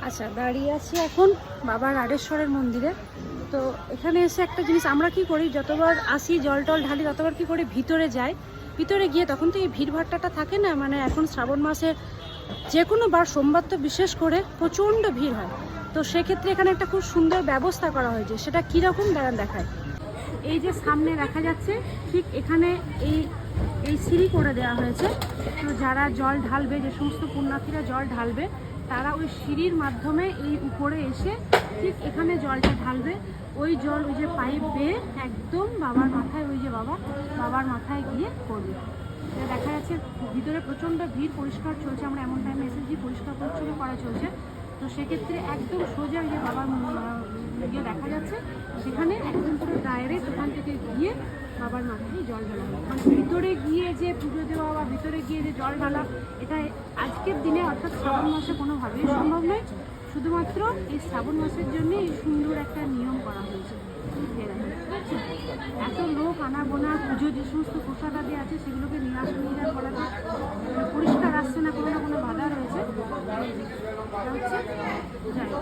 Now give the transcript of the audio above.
আচ্ছা, দাঁড়িয়ে আছি এখন বাবা রাডেশ্বরের মন্দিরে। তো এখানে এসে একটা জিনিস আমরা কি করি, যতবার আসি জল টল ঢালি ততবার কি করি ভিতরে যাই। ভিতরে গিয়ে তখন তো এই ভিড় ভাট্টাটা থাকে না, মানে এখন শ্রাবণ মাসে যে কোনো বার সোমবার তো বিশেষ করে প্রচণ্ড ভিড় হয়। তো সেক্ষেত্রে এখানে একটা খুব সুন্দর ব্যবস্থা করা হয়েছে, সেটা কীরকম দাঁড়ান দেখায়। এই যে সামনে দেখা যাচ্ছে ঠিক এখানে এই এই সিঁড়ি করে দেওয়া হয়েছে। তো যারা জল ঢালবে, যে সমস্ত পুণ্যার্থীরা জল ঢালবে, তারা ওই সিঁড়ির মাধ্যমে এই উপরে এসে ঠিক এখানে জলটা ঢালবে। ওই জল ওই যে পাইপ বেয়ে একদম বাবার মাথায়, ওই যে বাবার মাথায় গিয়ে পড়বে। দেখা যাচ্ছে ভিতরে প্রচণ্ড ভিড়, পরিষ্কার চলছে, আমরা এমন টাইমে এসেছি পরিষ্কার পরিচ্ছন্ন করা চলছে। তো সেক্ষেত্রে একদম সোজা ওই যে বাবার ইয়ে দেখা যাচ্ছে, সেখানে একদম পুরো ডাইরেক্ট ওখান থেকে গিয়ে বাবার মাথায় জল ঢালা, মানে ভিতরে গিয়ে যে পুজো দেওয়া বা ভিতরে গিয়ে যে জল ঢালা, এটা আজকের দিনে অর্থাৎ শ্রাবণ মাসে কোনোভাবেই সম্ভব নয়। শুধুমাত্র এই শ্রাবণ মাসের জন্য এই সুন্দর একটা নিয়ম করা হয়েছে। এত লোক আনাগোনা, পুজো যে সমস্ত প্রসাদ আদি আছে সেগুলোকে নিয়ে আসা নিয়ে যাওয়া করাটা পরিষ্কার আসছে না, কোনো না কোনো বাধা রয়েছে। হচ্ছে জায়গা।